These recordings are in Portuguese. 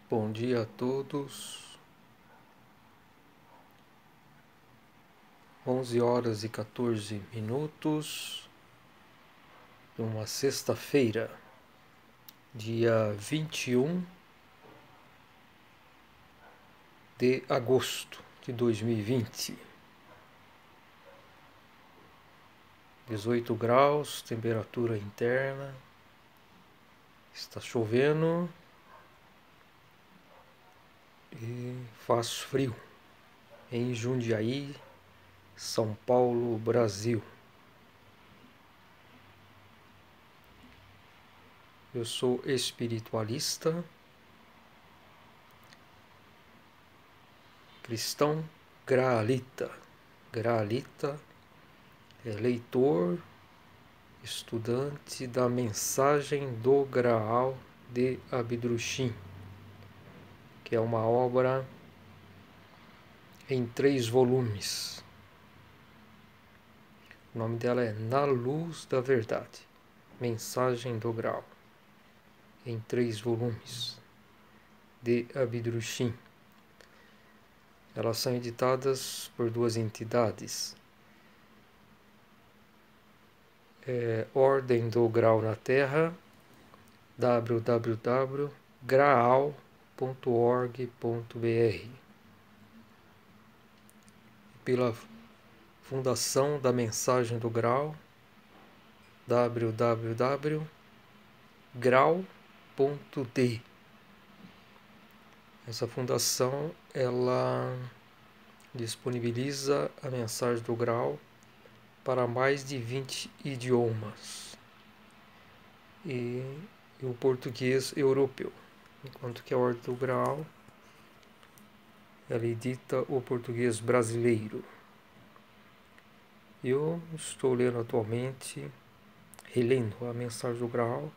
Bom dia a todos. 11h14 de uma sexta-feira, dia 21 de agosto de 2020. 18 graus, temperatura interna. Está chovendo e faz frio em Jundiaí, São Paulo, Brasil. Eu sou espiritualista, cristão graalita. Graalita é leitor, estudante da Mensagem do Graal de Abdrushim, que é uma obra em 3 volumes. O nome dela é Na Luz da Verdade, Mensagem do Graal, em 3 volumes de Abdrushim. Elas são editadas por 2 entidades. Ordem do Graal na Terra, www.graal.org.br, pela Fundação da Mensagem do Graal, www.graal.d. Essa fundação ela disponibiliza a mensagem do Graal para mais de 20 idiomas e o português europeu, enquanto que a Ordem do Graal ela edita o português brasileiro. Eu estou lendo atualmente, relendo a Mensagem do Graal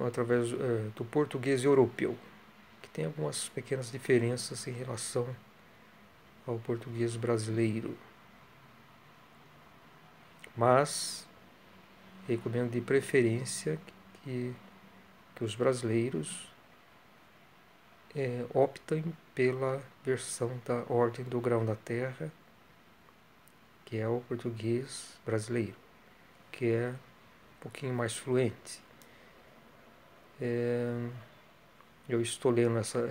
através do português europeu, que tem algumas pequenas diferenças em relação ao português brasileiro. Mas recomendo de preferência que os brasileiros optem pela versão da Ordem do Grão da Terra, que é o português brasileiro, que é um pouquinho mais fluente. Eu estou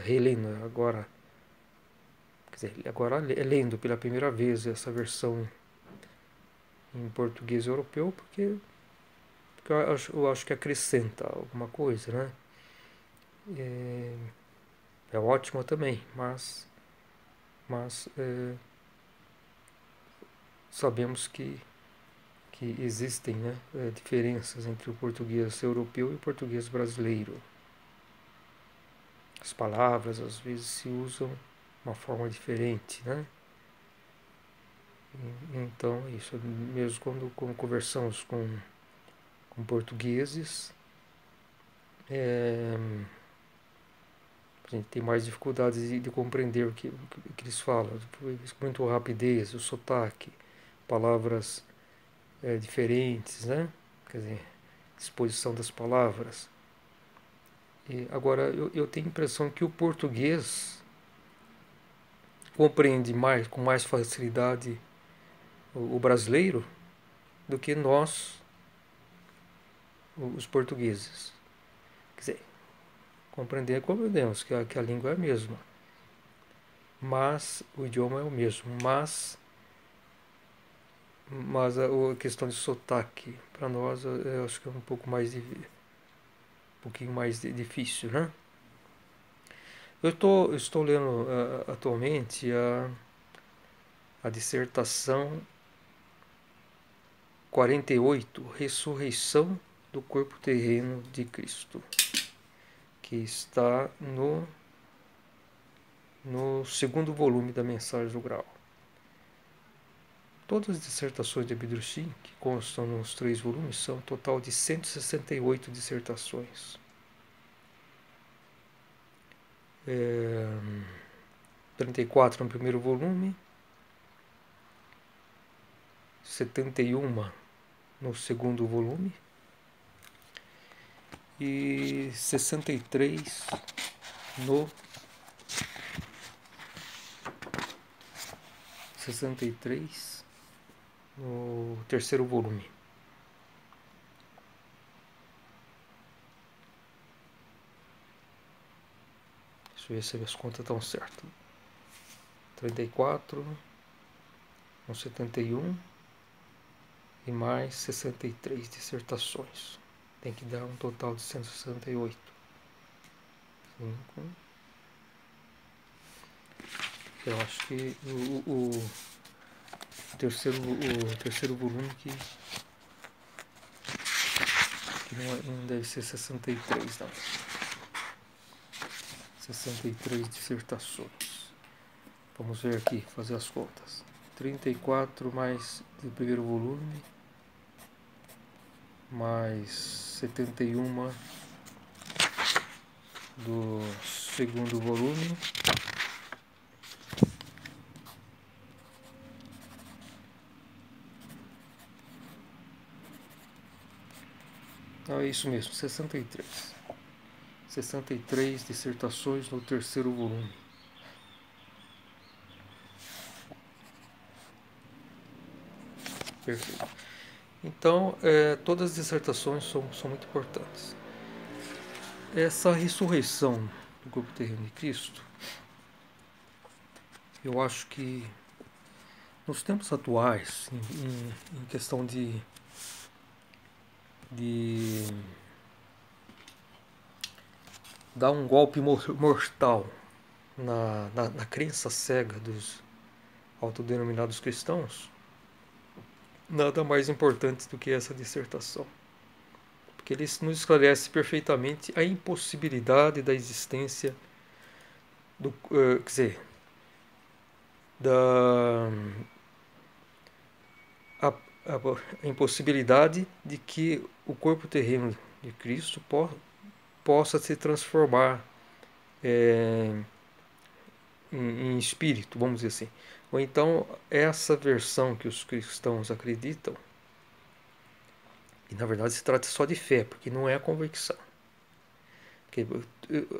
relendo agora, lendo pela primeira vez essa versão em português europeu, porque eu acho que acrescenta alguma coisa, né? É ótimo também, mas sabemos que existem, né, diferenças entre o português europeu e o português brasileiro. As palavras às vezes se usam de uma forma diferente, né? Então, isso mesmo quando conversamos com portugueses, a gente tem mais dificuldades de compreender o que eles falam, muito rapidez, o sotaque, palavras diferentes, né? Quer dizer, disposição das palavras. Agora, eu tenho a impressão que o português compreende com mais facilidade o brasileiro do que nós, os portugueses. Quer dizer, compreendemos que a língua é a mesma, mas o idioma é o mesmo, mas a questão de sotaque para nós eu acho que é um pouquinho mais difícil, né? Eu estou lendo atualmente a dissertação 48, Ressurreição do Corpo Terreno de Cristo, que está no 2º volume da Mensagem do Graal. Todas as dissertações de Abdrushim, que constam nos 3 volumes, são um total de 168 dissertações. 34 no primeiro volume, 71 no 2º volume e 63 no 63 no terceiro volume. Deixa eu ver se as contas estão certas. 34 com 71 e mais 63 dissertações. Tem que dar um total de 168. 5. Eu acho que o terceiro volume que não deve ser 63, não. 63 dissertações. Vamos ver aqui, fazer as contas. 34 mais do primeiro volume, mais 71 do segundo volume, é isso mesmo, 63. 63 dissertações no terceiro volume. Perfeito. Então, todas as dissertações são muito importantes. Essa ressurreição do corpo terreno de Cristo, eu acho que nos tempos atuais, em questão de dar um golpe mortal na crença cega dos autodenominados cristãos, nada mais importante do que essa dissertação. Porque ele nos esclarece perfeitamente a impossibilidade da existência quer dizer, a impossibilidade de que o corpo terreno de Cristo possa se transformar em espírito, vamos dizer assim. Ou então, essa versão que os cristãos acreditam, e na verdade se trata só de fé, porque não é a convicção. Porque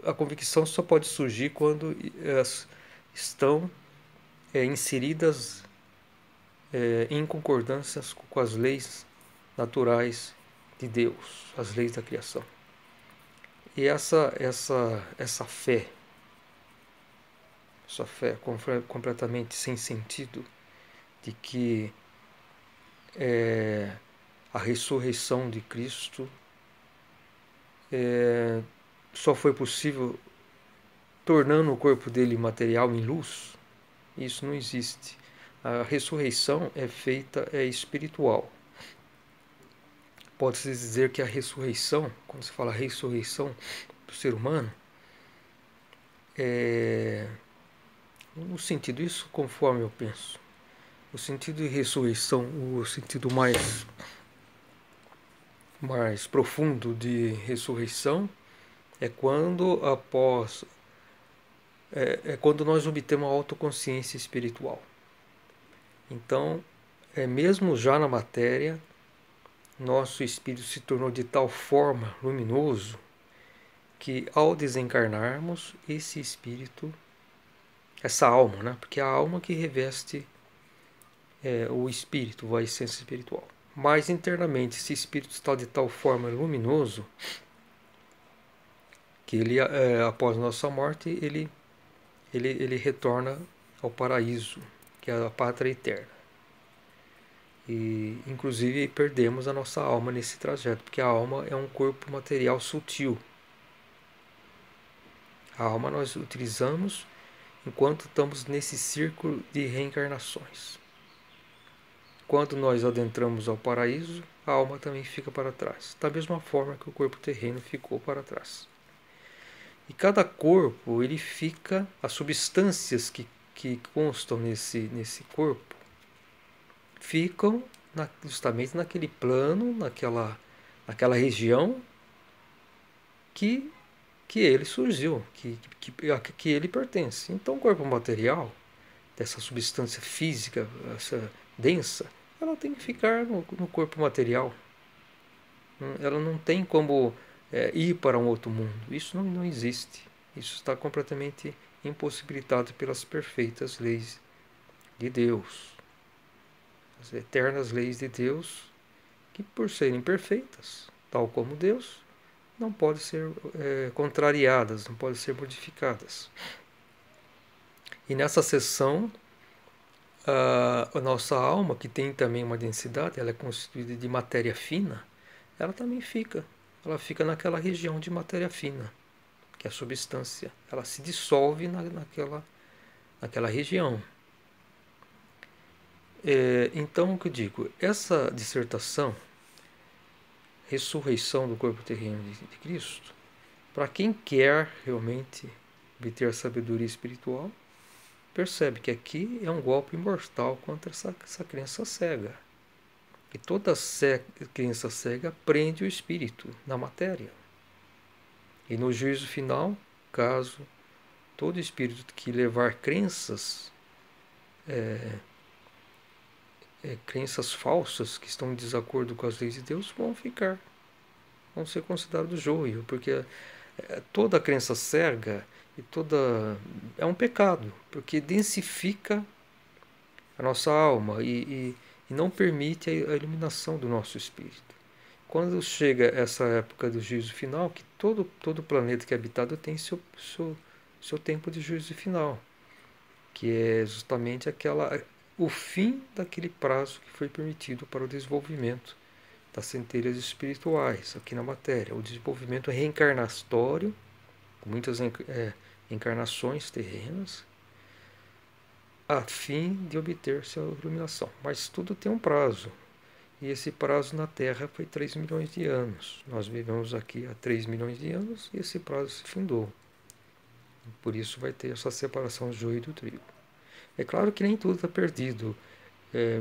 a convicção só pode surgir quando elas estão inseridas em concordância com as leis naturais de Deus, as leis da criação. E essa fé completamente sem sentido, de que a ressurreição de Cristo só foi possível tornando o corpo dele material em luz, isso não existe. A ressurreição é espiritual. Pode-se dizer que a ressurreição, quando se fala ressurreição do ser humano, no sentido, isso conforme eu penso, o sentido de ressurreição, o sentido mais profundo de ressurreição é quando quando nós obtemos a autoconsciência espiritual. Então, mesmo já na matéria, nosso espírito se tornou de tal forma luminoso que ao desencarnarmos, esse espírito, essa alma, né? Porque é a alma que reveste o espírito, a essência espiritual. Mas internamente, esse espírito está de tal forma luminoso que ele, após nossa morte, ele retorna ao paraíso, que é a pátria eterna. E, inclusive, perdemos a nossa alma nesse trajeto, porque a alma é um corpo material sutil. A alma nós utilizamos enquanto estamos nesse círculo de reencarnações. Quando nós adentramos ao paraíso, a alma também fica para trás, da mesma forma que o corpo terreno ficou para trás. E cada corpo, ele fica, as substâncias que constam nesse corpo, ficam justamente naquele plano, naquela região que ele surgiu, que ele pertence. Então o corpo material, dessa substância física, essa densa, ela tem que ficar no corpo material. Ela não tem como ir para um outro mundo. Isso não existe. Isso está completamente impossibilitado pelas perfeitas leis de Deus. As eternas leis de Deus, que por serem perfeitas, tal como Deus, não podem ser contrariadas, não podem ser modificadas. E nessa seção, a nossa alma, que tem também uma densidade, ela é constituída de matéria fina, ela também fica. Ela fica naquela região de matéria fina, que é a substância. Ela se dissolve naquela região. Então, o que eu digo? Essa dissertação, ressurreição do corpo terreno de Cristo, para quem quer realmente obter a sabedoria espiritual, percebe que aqui é um golpe mortal contra essa crença cega. E toda crença cega prende o espírito na matéria. E no juízo final, caso todo espírito que levar crenças, crenças falsas que estão em desacordo com as leis de Deus, vão ser considerados joio, porque toda crença cega é um pecado, porque densifica a nossa alma e não permite a iluminação do nosso espírito. Quando chega essa época do juízo final, que todo planeta que é habitado tem seu tempo de juízo final, que é justamente o fim daquele prazo que foi permitido para o desenvolvimento das centelhas espirituais aqui na matéria, o desenvolvimento reencarnatório, com muitas encarnações terrenas, a fim de obter sua iluminação. Mas tudo tem um prazo. E esse prazo na Terra foi 3 milhões de anos. Nós vivemos aqui há 3 milhões de anos e esse prazo se findou. Por isso vai ter essa separação do joio e do trigo. É claro que nem tudo está perdido.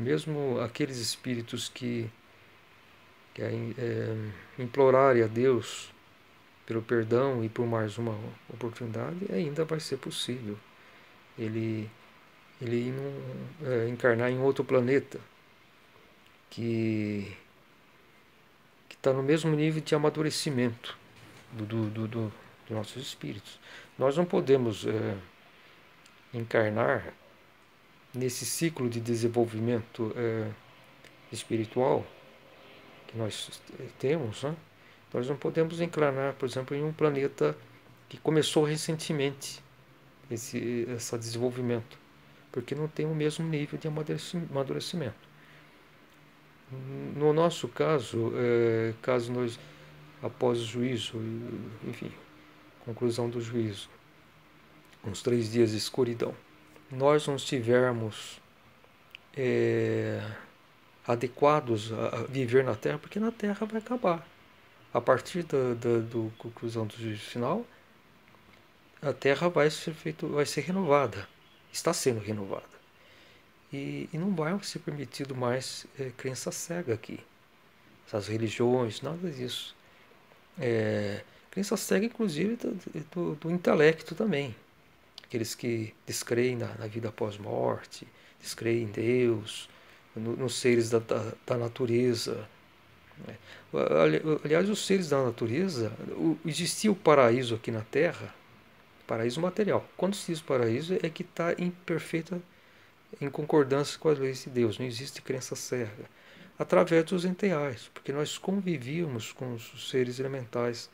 Mesmo aqueles espíritos que implorarem a Deus pelo perdão e por mais uma oportunidade, ainda vai ser possível ele encarnar em outro planeta que está no mesmo nível de amadurecimento dos nossos espíritos. Nós não podemos encarnar nesse ciclo de desenvolvimento espiritual que nós temos, né? Nós não podemos encarnar, por exemplo, em um planeta que começou recentemente esse desenvolvimento, porque não tem o mesmo nível de amadurecimento. No nosso caso, caso nós, após o juízo, enfim, conclusão do juízo, uns 3 dias de escuridão, nós não estivermos adequados a viver na Terra, porque na Terra vai acabar. A partir da conclusão do juízo final, a Terra vai ser renovada, está sendo renovada. E não vai ser permitido mais crença cega aqui. Essas religiões, nada disso. Crença cega, inclusive, do intelecto também. Aqueles que descreem na vida após morte, descreem em Deus, nos seres da natureza. Aliás, os seres da natureza, existia o paraíso aqui na Terra, paraíso material. Quando se diz paraíso, é que está em concordância com as leis de Deus, não existe crença cega, através dos enteais, porque nós convivíamos com os seres elementais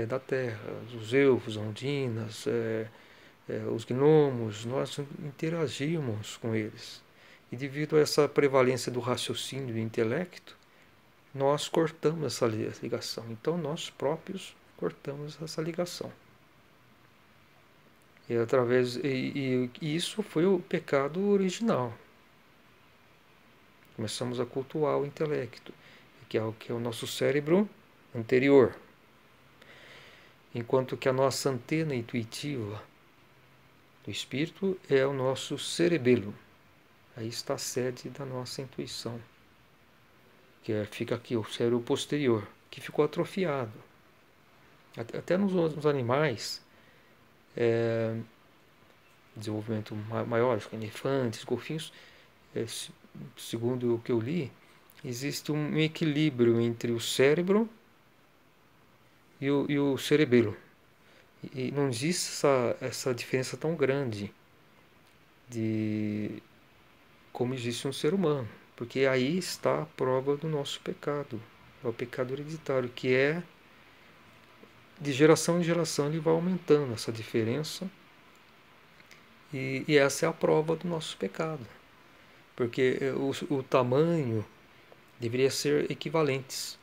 da Terra, os elfos, ondinas, os gnomos, nós interagíamos com eles. E devido a essa prevalência do raciocínio e do intelecto, nós cortamos essa ligação. Então nós próprios cortamos essa ligação. E isso foi o pecado original. Começamos a cultuar o intelecto, que é o nosso cérebro anterior. Enquanto que a nossa antena intuitiva do espírito é o nosso cerebelo. Aí está a sede da nossa intuição, que fica aqui, o cérebro posterior, que ficou atrofiado. Até nos animais, desenvolvimento maior, elefantes, golfinhos, segundo o que eu li, existe um equilíbrio entre o cérebro e o cerebelo. E não existe essa diferença tão grande de como existe um ser humano, porque aí está a prova do nosso pecado, é o pecado hereditário, que é de geração em geração ele vai aumentando essa diferença, e essa é a prova do nosso pecado, porque o tamanho deveria ser equivalentes,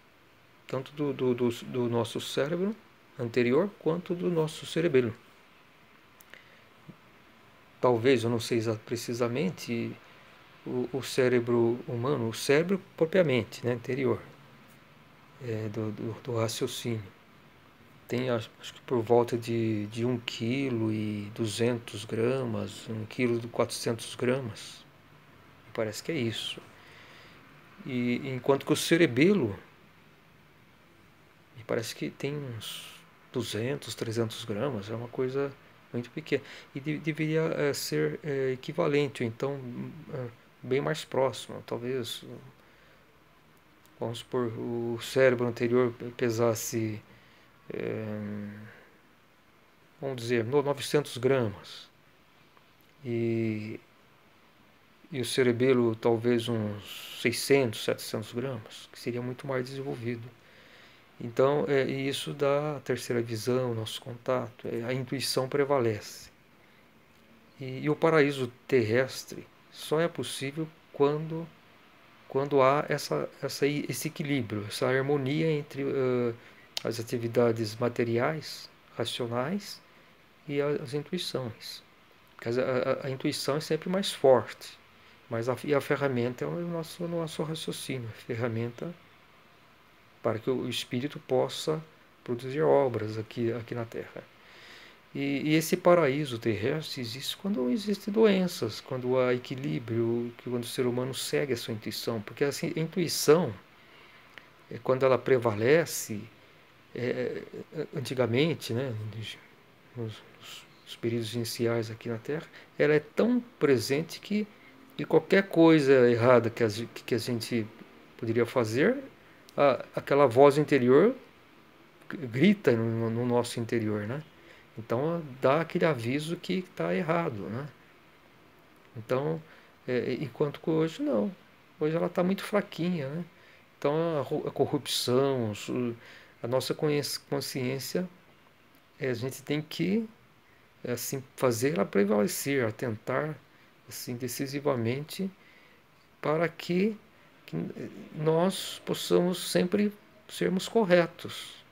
tanto do nosso cérebro anterior quanto do nosso cerebelo. Talvez, eu não sei precisamente, o cérebro humano, o cérebro propriamente, né, anterior, do raciocínio, tem acho que por volta de 1,2 kg, 1,4 kg, parece que é isso. E enquanto que o cerebelo, me parece que tem uns 200, 300 gramas, é uma coisa muito pequena. E deveria ser equivalente, ou então bem mais próximo. Talvez, vamos supor, o cérebro anterior pesasse, vamos dizer, 900 gramas. E o cerebelo talvez uns 600, 700 gramas, que seria muito mais desenvolvido. Então, isso dá a terceira visão, nosso contato, a intuição prevalece. E o paraíso terrestre só é possível quando há esse equilíbrio, essa harmonia entre as atividades materiais, racionais, e as intuições. Porque a intuição é sempre mais forte, mas a ferramenta é o nosso raciocínio, a ferramenta para que o espírito possa produzir obras aqui na Terra. E esse paraíso terrestre existe quando existem doenças, quando há equilíbrio, quando o ser humano segue a sua intuição. Porque assim, a intuição, quando ela prevalece, antigamente, né, nos períodos iniciais aqui na Terra, ela é tão presente que qualquer coisa errada que a gente poderia fazer, aquela voz interior grita no nosso interior, né? Então dá aquele aviso que está errado, né? Então, enquanto que hoje não. Hoje ela está muito fraquinha, né? Então a corrupção, a nossa consciência, a gente tem que assim fazer ela prevalecer, atentar assim decisivamente para que nós possamos sempre sermos corretos.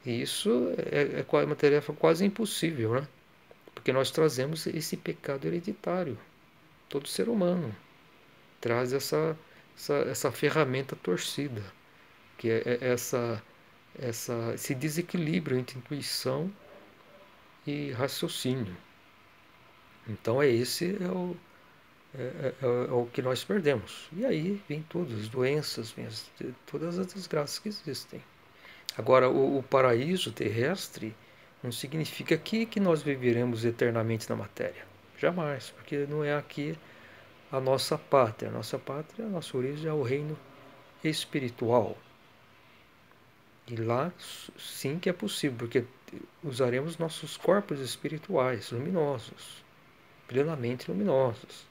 E isso é uma tarefa quase impossível, né? Porque nós trazemos esse pecado hereditário. Todo ser humano traz essa ferramenta torcida, que é esse desequilíbrio entre intuição e raciocínio. Então é o que nós perdemos. E aí vem tudo, as doenças, vem todas as desgraças que existem. Agora, o paraíso terrestre não significa que nós viveremos eternamente na matéria. Jamais, porque não é aqui a nossa pátria. A nossa pátria, a nossa origem é o reino espiritual. E lá sim que é possível, porque usaremos nossos corpos espirituais, luminosos, plenamente luminosos.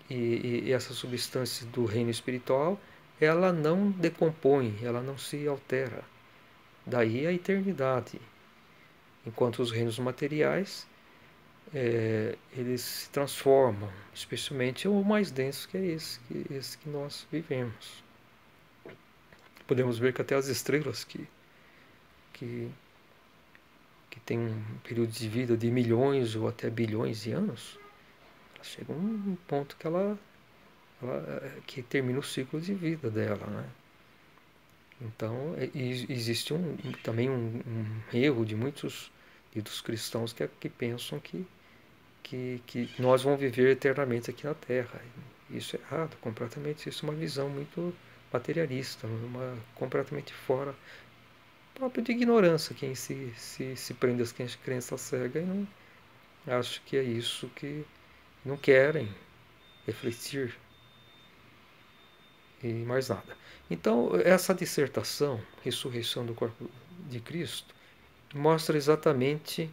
E essa substância do reino espiritual, ela não decompõe, ela não se altera. Daí a eternidade. Enquanto os reinos materiais, eles se transformam, especialmente o mais denso, que é esse que nós vivemos. Podemos ver que até as estrelas que têm um período de vida de milhões ou até bilhões de anos, elas chegam a um ponto que termina o ciclo de vida dela, né? Então, existe também um erro de muitos dos cristãos que pensam que nós vamos viver eternamente aqui na Terra. Isso é errado, completamente. Isso é uma visão muito materialista, completamente fora, próprio de ignorância, quem se prende às crenças cegas e não acha que é isso, que não querem refletir e mais nada. Então, essa dissertação, Ressurreição do Corpo de Cristo, mostra exatamente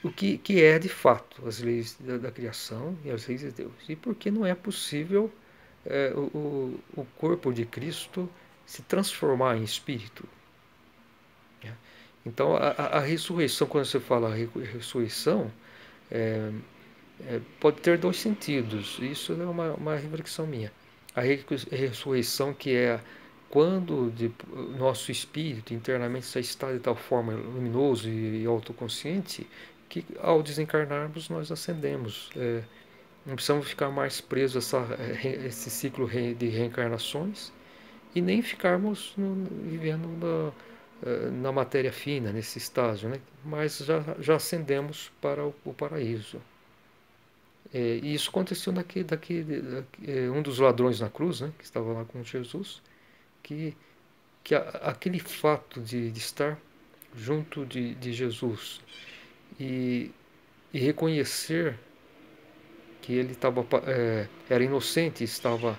o que é de fato as leis da criação e as leis de Deus. E por que não é possível o corpo de Cristo se transformar em espírito. Né? Então, a ressurreição, quando você fala ressurreição, pode ter dois sentidos. Isso é uma reflexão minha. A ressurreição, que é quando nosso espírito internamente já está de tal forma luminoso e autoconsciente que ao desencarnarmos nós ascendemos. Não precisamos ficar mais presos a esse ciclo de reencarnações e nem ficarmos vivendo na matéria fina, nesse estágio, né? Mas já ascendemos para o paraíso. E isso aconteceu um dos ladrões na cruz, né, que estava lá com Jesus, que aquele fato de estar junto de Jesus e reconhecer que ele era inocente, estava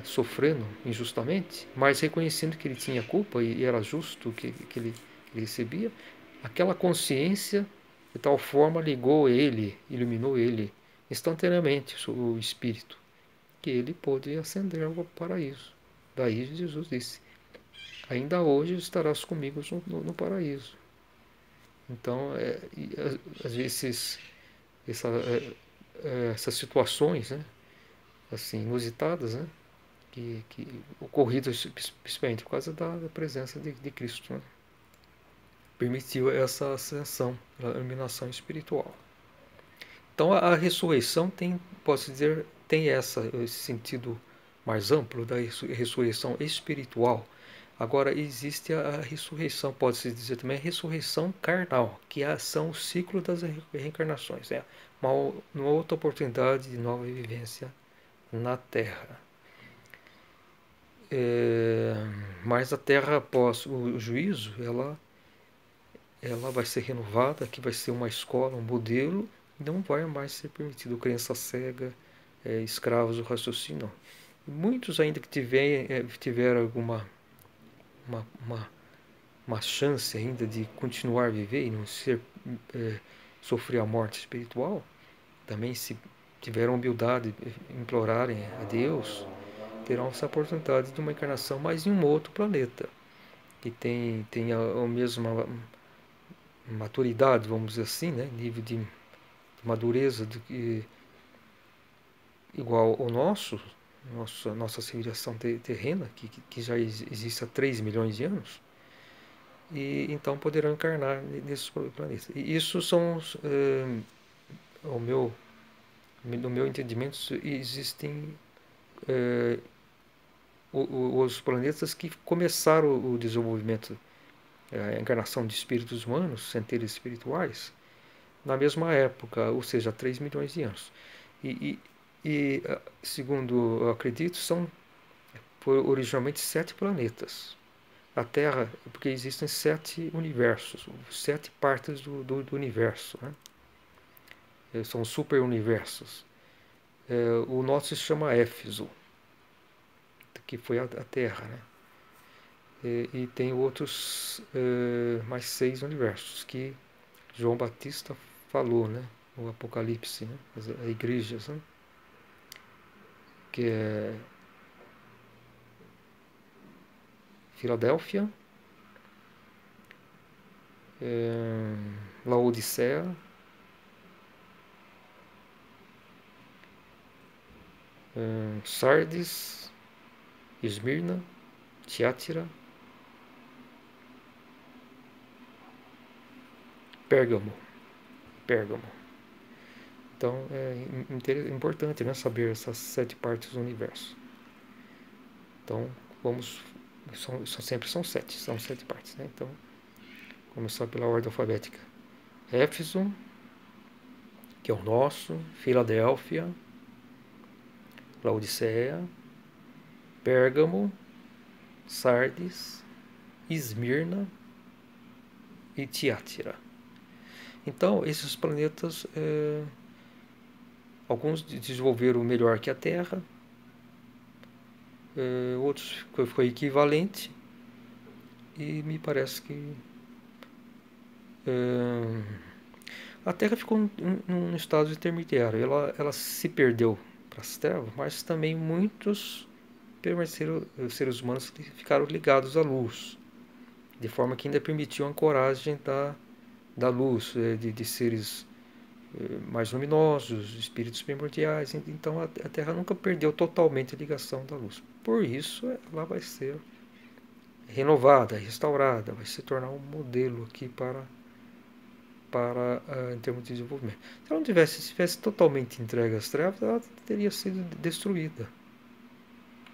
sofrendo injustamente, mas reconhecendo que ele tinha culpa e era justo o que ele recebia, aquela consciência de tal forma ligou ele, iluminou ele instantaneamente o espírito, que ele pôde ascender ao paraíso. Daí Jesus disse: ainda hoje estarás comigo no paraíso. Então, às vezes, essas situações, né, assim, inusitadas, né, que ocorridas principalmente por causa da presença de Cristo, né, permitiu essa ascensão, a iluminação espiritual. Então a ressurreição posso dizer, tem esse sentido mais amplo da ressurreição espiritual. Agora existe a ressurreição, pode-se dizer também a ressurreição carnal, que são o ciclo das reencarnações. É uma outra oportunidade de nova vivência na Terra. Mas a Terra, após o juízo, ela vai ser renovada, que vai ser uma escola, um modelo, e não vai mais ser permitido crença cega, escravos do raciocínio. Não. E muitos ainda que tiveram alguma uma chance ainda de continuar a viver e não sofrer a morte espiritual, também se tiveram humildade de implorarem a Deus, terão essa oportunidade de uma encarnação, mas em um outro planeta, que tem a mesma maturidade, vamos dizer assim, né? Nível de madureza igual ao nossa civilização terrena, que já existe há 3 milhões de anos, e então poderão encarnar nesses planetas. E isso são, no meu entendimento, existem os planetas que começaram o desenvolvimento, a encarnação de espíritos humanos, centelhas espirituais, na mesma época, ou seja, 3 milhões de anos. E segundo eu acredito, foram originalmente 7 planetas. A Terra, porque existem 7 universos, 7 partes do universo, né? São super-universos. O nosso se chama Éfeso, que foi a Terra, né? E tem outros, mais 6 universos, que João Batista falou, né? O Apocalipse, né? As igrejas, né? Que é Filadélfia, Laodiceia, Sardes, Esmirna, Tiátira, Pérgamo. Então é importante, né, saber essas 7 partes do universo. Então sempre são 7, são 7 partes, né? Então começar pela ordem alfabética. Éfeso, que é o nosso, Filadélfia, Laodiceia, Pérgamo, Sardes, Esmirna e Tiátira. Então, esses planetas, alguns desenvolveram melhor que a Terra, outros foi equivalente, e me parece que a Terra ficou num estado intermediário. Ela se perdeu para as trevas, mas também muitos permaneceram, os seres humanos ficaram ligados à luz, de forma que ainda permitiu a ancoragem da luz, de seres mais luminosos, espíritos primordiais. Então a Terra nunca perdeu totalmente a ligação da luz. Por isso ela vai ser renovada, restaurada, vai se tornar um modelo aqui para em termos de desenvolvimento. Se ela não tivesse totalmente entregue às trevas, ela teria sido destruída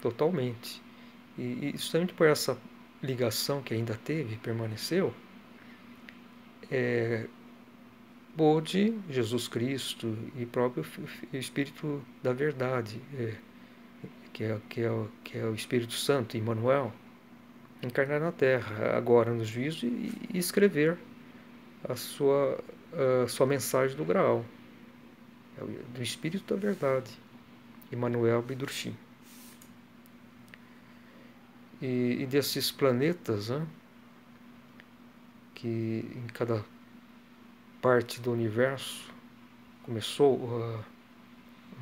totalmente. E justamente por essa ligação que ainda teve, permaneceu, pôde Jesus Cristo e próprio Espírito da Verdade, que é o Espírito Santo, Emmanuel, encarnar na Terra, agora no juízo, e escrever a sua mensagem do Graal, do Espírito da Verdade, Emmanuel Bidurshim. E desses planetas, né, que em cada parte do universo começou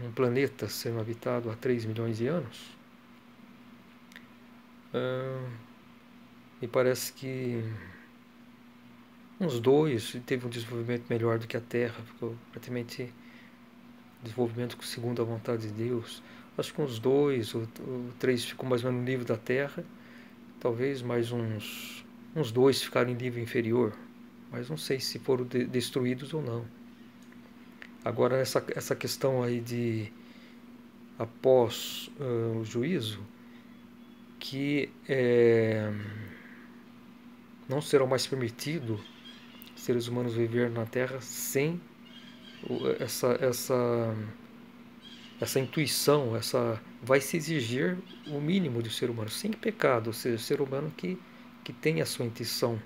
um planeta sendo habitado há 3 milhões de anos, me parece que uns dois teve um desenvolvimento melhor do que a Terra, ficou praticamente desenvolvimento segundo a vontade de Deus. Acho que uns dois ou três ficou mais ou menos no nível da Terra, talvez mais uns dois ficaram em nível inferior, mas não sei se foram destruídos ou não. Agora essa questão aí de após o juízo, que não será mais permitido seres humanos viver na Terra sem essa intuição, vai se exigir o mínimo do ser humano, sem pecado, ou seja, o ser humano que tem a sua intuição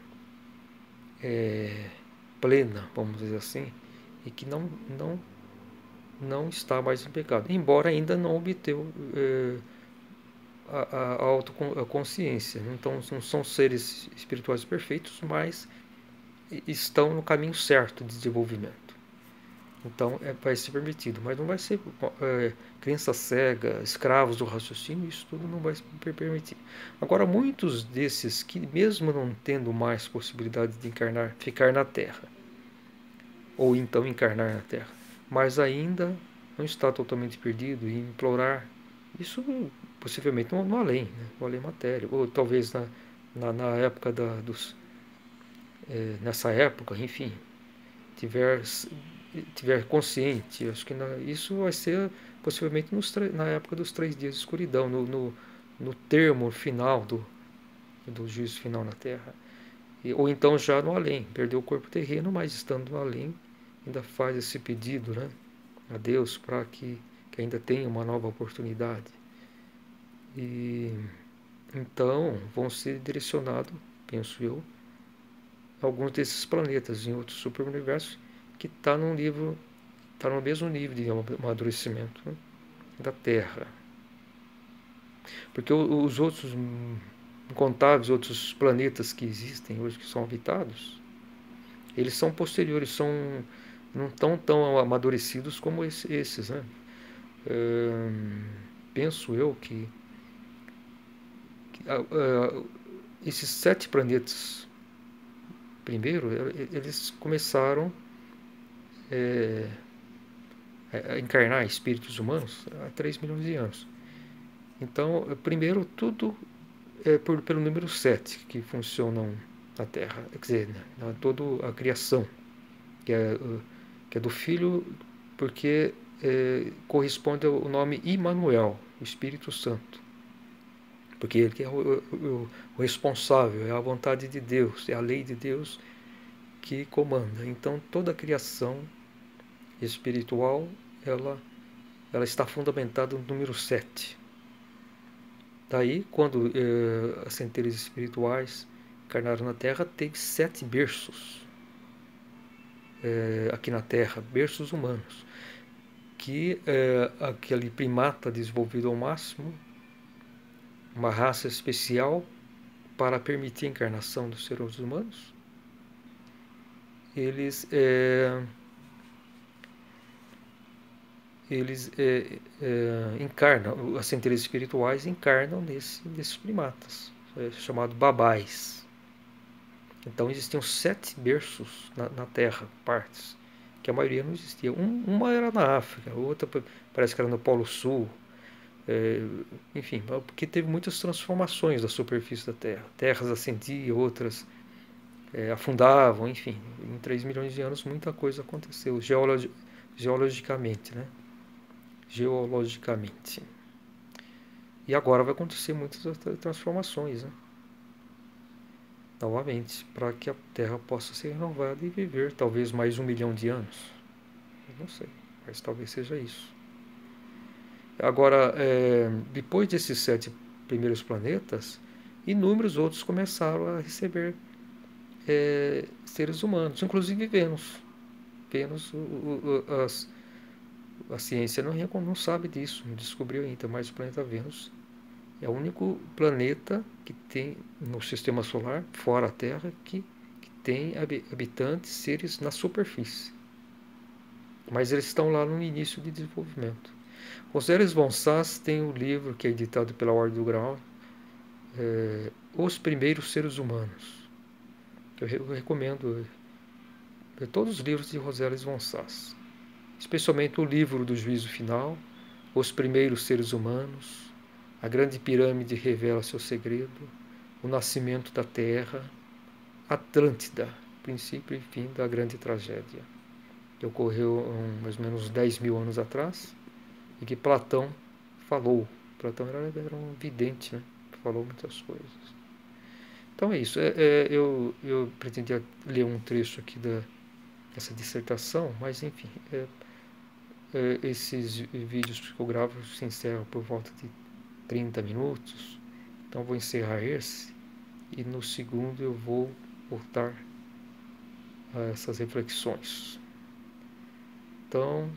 plena, vamos dizer assim, e que não está mais em pecado, embora ainda não obteu a autoconsciência. Então não são seres espirituais perfeitos, mas estão no caminho certo de desenvolvimento. Então vai ser permitido, mas não vai ser crença cega, escravos do raciocínio, isso tudo não vai se permitir. Agora, muitos desses que, mesmo não tendo mais possibilidade de ficar na Terra, ou então encarnar na Terra, mas ainda não está totalmente perdido e implorar, isso possivelmente no além, né? No além matéria, ou talvez na época nessa época, enfim, tiver consciente. Acho que isso vai ser possivelmente na época dos 3 dias de escuridão, no termo final do juízo final na Terra. Ou então já no além, perdeu o corpo terreno, mas estando no além, ainda faz esse pedido, né, a Deus para que ainda tenha uma nova oportunidade. E então vão ser direcionados, penso eu, alguns desses planetas em outros superuniversos que está no mesmo nível de amadurecimento, né, da Terra. Porque os outros incontáveis outros planetas que existem hoje, que são habitados, eles são posteriores, não estão tão amadurecidos como esses, né? Penso eu que esses 7 planetas, primeiro, eles começaram a encarnar espíritos humanos há 3 milhões de anos. Então, primeiro, tudo é pelo número 7 que funcionam na Terra, quer dizer, toda a criação, que é do Filho, porque corresponde ao nome Emmanuel, o Espírito Santo, porque ele que é o responsável, é a vontade de Deus, é a lei de Deus que comanda. Então toda a criação espiritual, ela está fundamentada no número 7. Daí, quando as centelhas espirituais encarnaram na Terra, teve 7 berços aqui na Terra, berços humanos, que aquele primata desenvolvido ao máximo uma raça especial para permitir a encarnação dos seres humanos. Eles encarnam, as centelhas espirituais encarnam nesses primatas, chamado babais. Então existiam 7 berços na Terra, partes, que a maioria não existia. Uma era na África, outra parece que era no Polo Sul, enfim, porque teve muitas transformações da superfície da Terra. Terras ascendiam, outras afundavam, enfim. Em 3 milhões de anos muita coisa aconteceu, geologicamente, né? Geologicamente. E agora vai acontecer muitas transformações, né? Novamente, para que a Terra possa ser renovada e viver talvez mais 1 milhão de anos. Eu não sei, mas talvez seja isso. Agora, depois desses 7 primeiros planetas, inúmeros outros começaram a receber seres humanos, inclusive Vênus. Vênus, a ciência não sabe disso, não descobriu ainda, mas o planeta Vênus é o único planeta que tem no sistema solar, fora a Terra, que tem habitantes, seres na superfície. Mas eles estão lá no início de desenvolvimento. Rosales von Sass tem um livro que é editado pela Ordem do Grau, Os Primeiros Seres Humanos. Eu recomendo todos os livros de Rosales von Sass, especialmente o livro do Juízo Final, Os Primeiros Seres Humanos, A Grande Pirâmide Revela Seu Segredo, O Nascimento da Terra, Atlântida, Princípio e Fim da Grande Tragédia, que ocorreu mais ou menos 10 mil anos atrás, e que Platão falou. Platão era um vidente, né? Falou muitas coisas. Então é isso. Eu pretendia ler um trecho aqui dessa dissertação, mas enfim, esses vídeos que eu gravo se encerram por volta de 30 minutos. Então vou encerrar esse e no segundo eu vou voltar a essas reflexões. Então,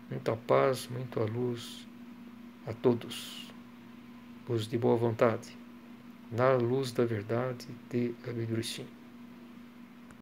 muita paz, muita luz a todos, os de boa vontade, na luz da verdade de Abedrushim.